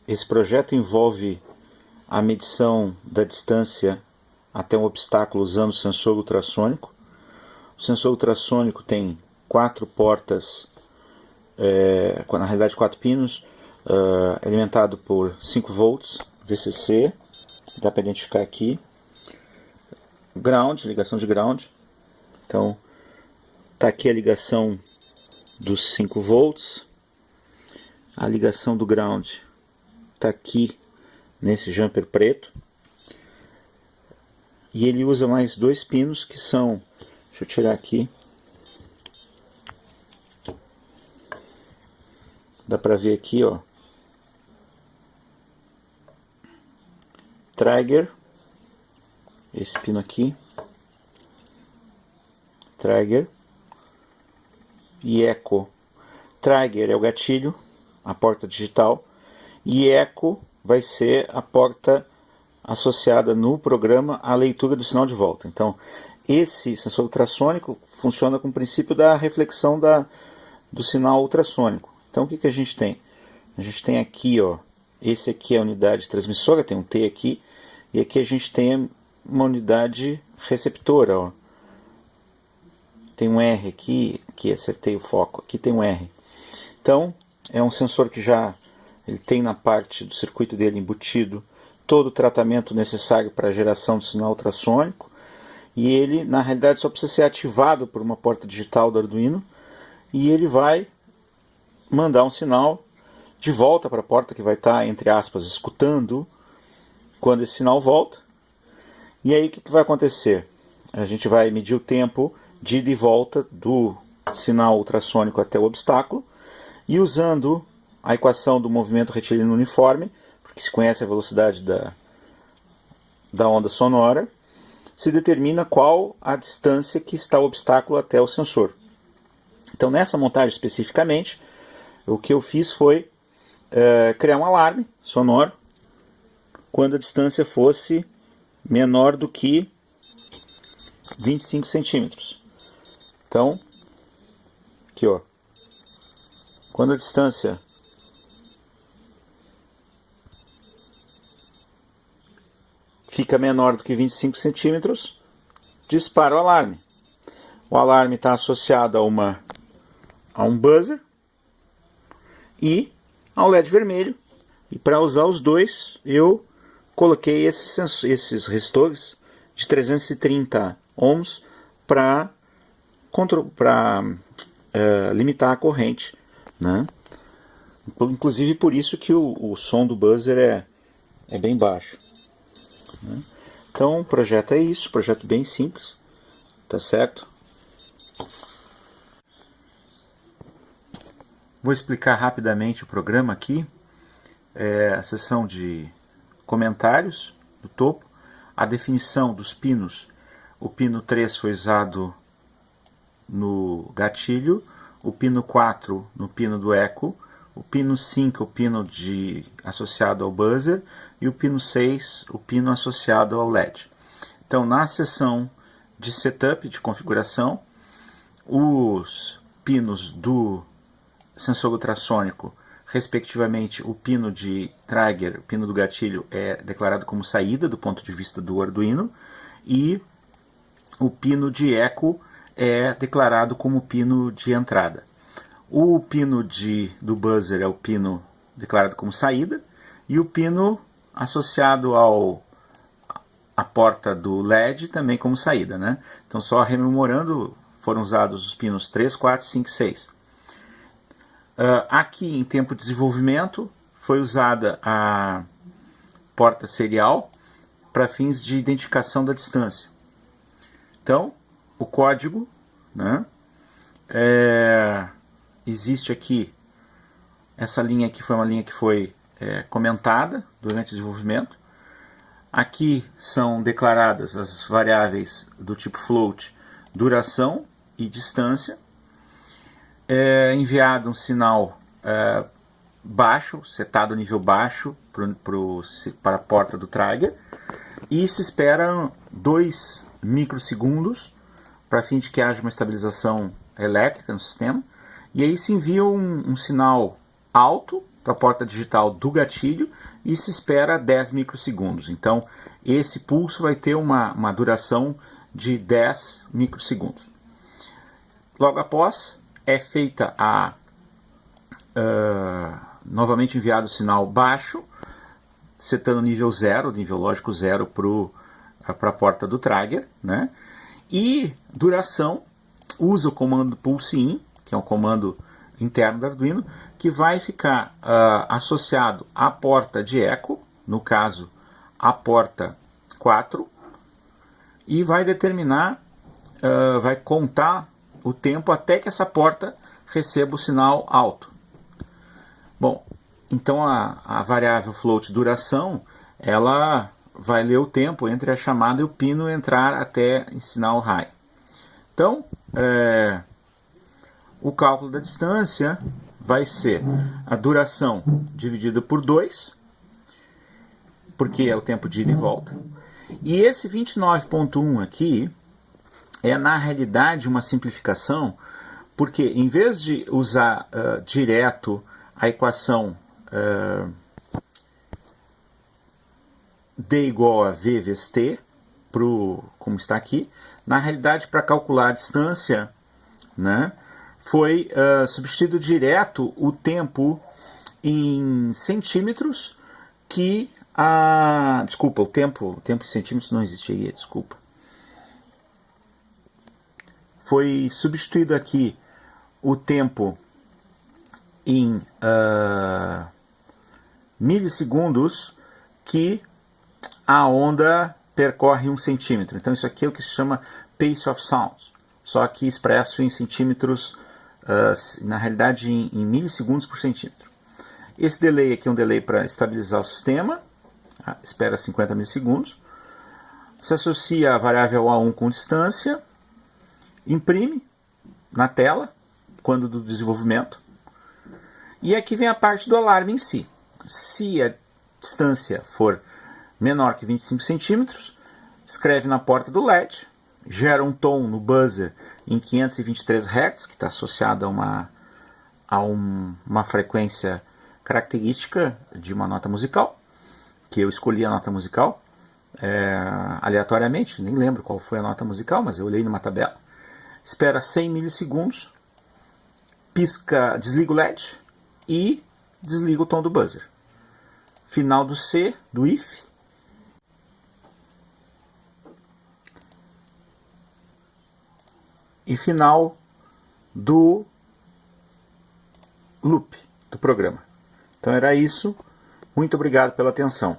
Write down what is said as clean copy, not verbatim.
Esse projeto envolve a medição da distância até um obstáculo usando o sensor ultrassônico. O sensor ultrassônico tem 4 portas, na realidade 4 pinos, alimentado por 5 volts VCC, dá para identificar aqui. Ground, ligação de ground. Então, está aqui a ligação dos 5 volts. A ligação do ground está aqui nesse jumper preto. E ele usa mais 2 pinos que são, deixa eu tirar aqui, dá para ver aqui, ó, trigger, esse pino aqui, trigger e echo. Trigger é o gatilho, a porta digital, e echo vai ser a porta associada no programa à leitura do sinal de volta. Então, esse sensor ultrassônico funciona com o princípio da reflexão do sinal ultrassônico. Então, o que a gente tem? A gente tem aqui, ó, esse aqui é a unidade transmissora, tem um T aqui, e aqui a gente tem uma unidade receptora, ó. Tem um R aqui acertei o foco, aqui tem um R. Então, é um sensor que ele tem na parte do circuito dele embutido todo o tratamento necessário para a geração de sinal ultrassônico, e ele, na realidade, só precisa ser ativado por uma porta digital do Arduino, e ele vai mandar um sinal de volta para a porta que vai estar, entre aspas, escutando quando esse sinal volta. E aí o que vai acontecer? A gente vai medir o tempo de ida e volta do sinal ultrassônico até o obstáculo, e usando a equação do movimento retilíneo uniforme, porque se conhece a velocidade da onda sonora, se determina qual a distância que está o obstáculo até o sensor. Então, nessa montagem especificamente, o que eu fiz foi criar um alarme sonoro quando a distância fosse menor do que 25 centímetros. Então, aqui, ó, quando a distância fica menor do que 25 centímetros, dispara o alarme. O alarme está associado a um buzzer e ao LED vermelho. E para usar os dois, eu coloquei esses resistores de 330 ohms para limitar a corrente, né? Inclusive por isso que o som do buzzer é bem baixo. Então o projeto é isso, projeto bem simples, tá certo? Vou explicar rapidamente o programa aqui. A seção de comentários do topo, a definição dos pinos. O pino 3 foi usado no gatilho, o pino 4 no pino do eco, o pino 5 o pino associado ao buzzer, e o pino 6 o pino associado ao LED. Então, na seção de setup, de configuração, os pinos do sensor ultrassônico, respectivamente, o pino de trigger, o pino do gatilho, é declarado como saída do ponto de vista do Arduino, e o pino de eco é declarado como pino de entrada. O pino do buzzer é o pino declarado como saída, e o pino associado à porta do LED também como saída, né? Então, só rememorando, foram usados os pinos 3, 4, 5 e 6. Aqui, em tempo de desenvolvimento, foi usada a porta serial para fins de identificação da distância. Então, o código, né, existe aqui, essa linha aqui foi uma linha que foi comentada durante o desenvolvimento. Aqui são declaradas as variáveis do tipo float, duração e distância. É enviado um sinal baixo, setado nível baixo para a porta do trigger, e se esperam 2 microsegundos para fim de que haja uma estabilização elétrica no sistema, e aí se envia um sinal alto para a porta digital do gatilho e se espera 10 microsegundos. Então, esse pulso vai ter uma duração de 10 microsegundos. Logo após, é feita novamente enviado o sinal baixo, setando nível 0, nível lógico 0 para a porta do trigger, né? E duração, usa o comando pulse in, que é um comando interno do Arduino, que vai ficar associado à porta de eco, no caso a porta 4, e vai determinar, vai contar o tempo até que essa porta receba o sinal alto. Bom, então a variável float duração, ela vai ler o tempo entre a chamada e o pino entrar até em sinal high. Então, o cálculo da distância vai ser a duração dividida por 2, porque é o tempo de ida e volta. E esse 29.1 aqui é, na realidade, uma simplificação, porque em vez de usar direto a equação D igual a V vezes T, como está aqui, na realidade, para calcular a distância, né, foi substituído direto o tempo em centímetros que desculpa, o tempo em centímetros não existiria, desculpa. Foi substituído aqui o tempo em milissegundos que a onda percorre 1 centímetro. Então isso aqui é o que se chama pace of sound, só que expresso em centímetros, na realidade em milissegundos por centímetro. Esse delay aqui é um delay para estabilizar o sistema, espera 50 milissegundos, se associa a variável A1 com distância, imprime na tela, quando do desenvolvimento, e aqui vem a parte do alarme em si. Se a distância for menor que 25 centímetros, escreve na porta do LED, gera um tom no buzzer em 523 Hz, que está associado a uma frequência característica de uma nota musical, que eu escolhi a nota musical aleatoriamente, nem lembro qual foi a nota musical, mas eu olhei numa tabela. Espera 100 milissegundos, desliga o LED e desliga o tom do buzzer. Final do C, do if. E final do loop do programa. Então era isso. Muito obrigado pela atenção.